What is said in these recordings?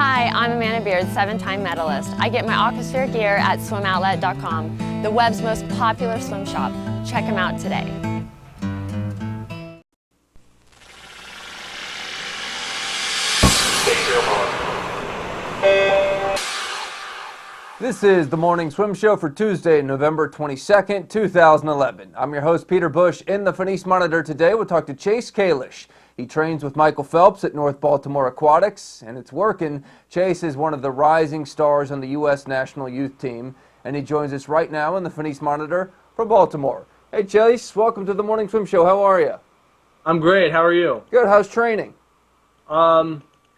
Hi, I'm Amanda Beard, 7-time medalist. I get my Aquasphere gear at swimoutlet.com, the web's most popular swim shop. Check them out today. This is the Morning Swim Show for Tuesday, November 22nd, 2011. I'm your host, Peter Bush. In the Phoenix Monitor today, we'll talk to Chase Kalisz. He trains with Michael Phelps at North Baltimore Aquatics, and it's working. Chase is one of the rising stars on the U.S. national youth team, and he joins us right now in the Phoenix Monitor from Baltimore. Hey, Chase, welcome to the Morning Swim Show. How are you? I'm great. How are you? Good. How's training?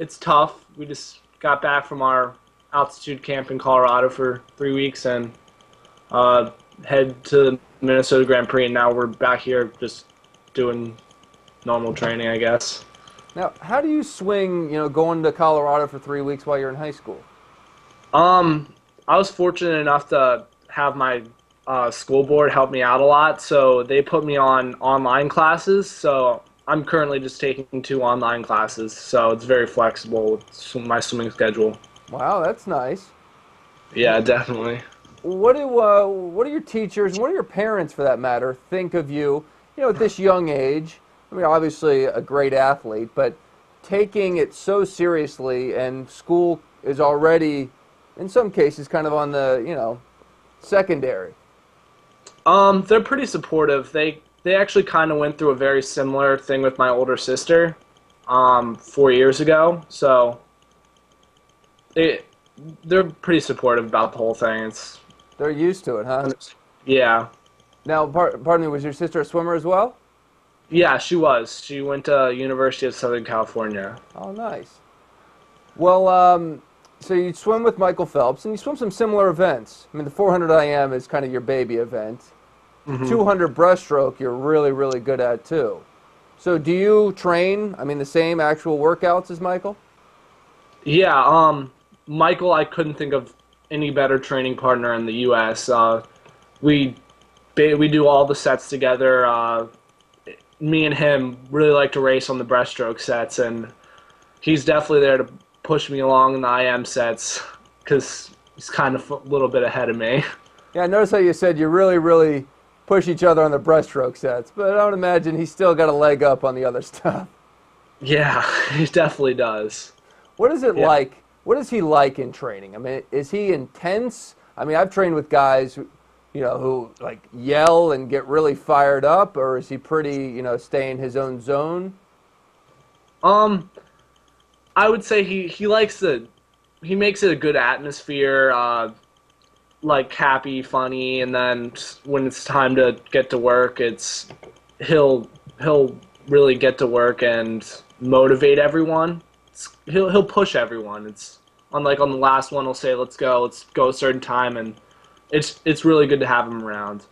It's tough. We just got back from our altitude camp in Colorado for 3 weeks and head to the Minnesota Grand Prix, and now we're back here just doing normal training, I guess. Now, how do you swing, going to Colorado for 3 weeks while you're in high school? I was fortunate enough to have my school board help me out a lot, so they put me on online classes, so I'm currently just taking 2 online classes, so it's very flexible with my swimming schedule. Wow, that's nice. Yeah, definitely. What do your teachers, and what do your parents, for that matter, think of you, at this young age? I mean, obviously a great athlete, but taking it so seriously, and school is already, in some cases, kind of on the, secondary. They're pretty supportive. They actually kind of went through a very similar thing with my older sister 4 years ago, so they're pretty supportive about the whole thing. They're used to it, huh? Yeah. Now, pardon me, was your sister a swimmer as well? Yeah, she was. She went to University of Southern California. Oh, nice. Well, so you swim with Michael Phelps, and you swim some similar events. I mean, the 400 IM is kind of your baby event. Mm-hmm. 200 breaststroke you're really, really good at, too. So do you train, the same actual workouts as Michael? Yeah, Michael, I couldn't think of any better training partner in the U.S. We do all the sets together. Me and him really like to race on the breaststroke sets, and he's definitely there to push me along in the IM sets because he's kind of a little bit ahead of me. Yeah, I noticed how you said you really, really push each other on the breaststroke sets, but I would imagine he's still got a leg up on the other stuff. Yeah, he definitely does. What is it like? What is he like in training? I mean, is he intense? I mean, I've trained with guys who like yell and get really fired up, or is he pretty, stay in his own zone? I would say he makes it a good atmosphere, like happy, funny, and then when it's time to get to work, he'll really get to work and motivate everyone. He'll push everyone. It's unlike on the last one, he'll say, let's go a certain time, and it's really good to have him around.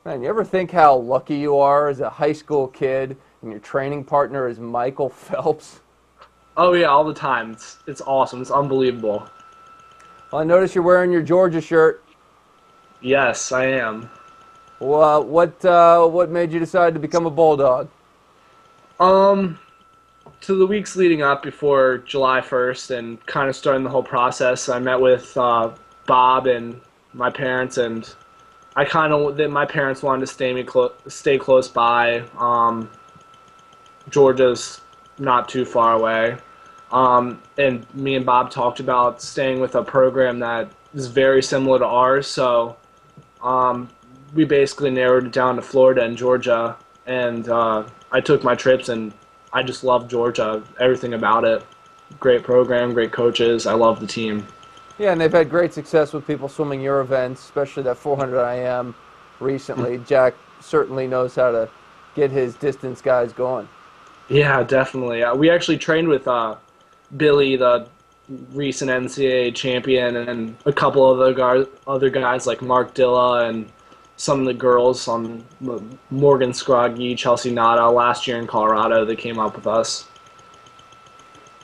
Man, you ever think how lucky you are as a high school kid and your training partner is Michael Phelps? Oh yeah, all the time. It's awesome. It's unbelievable. Well, I notice you're wearing your Georgia shirt. Yes, I am. Well, what made you decide to become a Bulldog? To the weeks leading up before July 1st and kind of starting the whole process, I met with Bob and my parents, and my parents wanted to stay close by. Georgia's not too far away, and me and Bob talked about staying with a program that is very similar to ours. So we basically narrowed it down to Florida and Georgia, and I took my trips, and I just love Georgia, everything about it. Great program, great coaches. I love the team. Yeah, and they've had great success with people swimming your events, especially that 400 IM recently. Jack certainly knows how to get his distance guys going. Yeah, definitely. We actually trained with Billy, the recent NCAA champion, and a couple of other guys like Mark Dilla and some of the girls on Morgan Scroggy, Chelsea Nada last year in Colorado. They came up with us.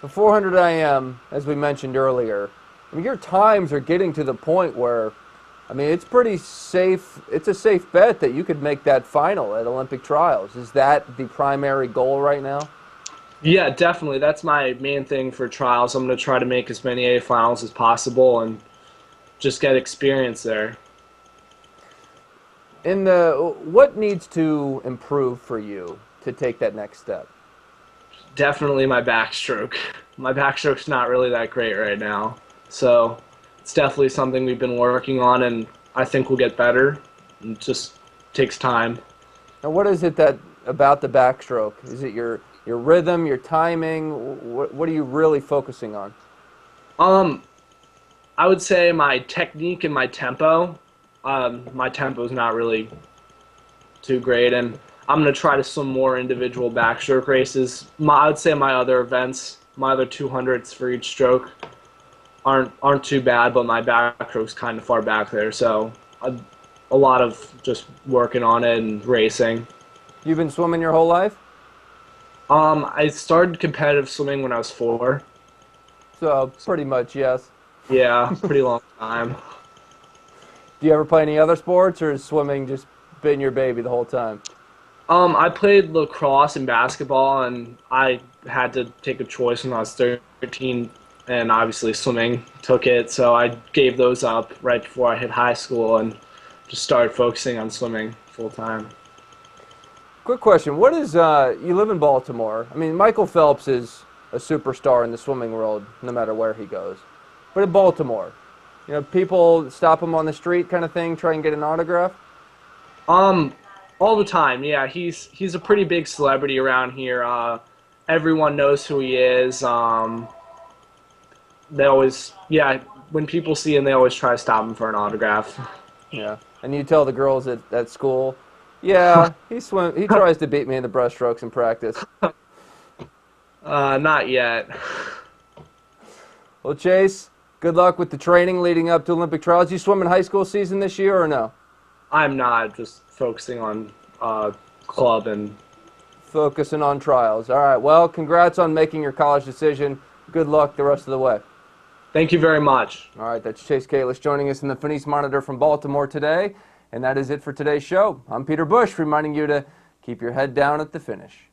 The 400 IM, as we mentioned earlier, your times are getting to the point where, it's pretty safe. It's a safe bet that you could make that final at Olympic trials. Is that the primary goal right now? Yeah, definitely. That's my main thing for trials. I'm going to try to make as many A finals as possible and just get experience there. What needs to improve for you to take that next step? Definitely my backstroke. My backstroke's not really that great right now. So it's definitely something we've been working on, and I think we'll get better. It just takes time. And what is it that about the backstroke? Is it your rhythm, your timing? What are you really focusing on? Um, I would say my technique and my tempo. My tempo is not really too great, and I'm gonna try to swim more individual backstroke races. I would say my other events, my other 200s for each stroke, aren't too bad, but my backstroke's kind of far back there, so a lot of just working on it and racing. You've been swimming your whole life? I started competitive swimming when I was 4. So pretty much, yes. Yeah, pretty long time. Do you ever play any other sports, or has swimming just been your baby the whole time? I played lacrosse and basketball, and I had to take a choice when I was 13, and obviously swimming took it, so I gave those up right before I hit high school and just started focusing on swimming full time. Quick question. What is, you live in Baltimore. I mean, Michael Phelps is a superstar in the swimming world no matter where he goes. But in Baltimore, people stop him on the street kind of thing, try and get an autograph? Um, all the time, yeah. He's a pretty big celebrity around here. Everyone knows who he is. They always, yeah, when people see him, they always try to stop him for an autograph. Yeah. And you tell the girls at school, yeah, he tries to beat me in the breaststrokes in practice. Not yet. Well, Chase, good luck with the training leading up to Olympic trials. You swim in high school season this year or no? I'm not just focusing on club and. Focusing on trials. All right. Well, congrats on making your college decision. Good luck the rest of the way. Thank you very much. All right. That's Chase Kalisz joining us in the Finis Monitor from Baltimore today. And that is it for today's show. I'm Peter Bush, reminding you to keep your head down at the finish.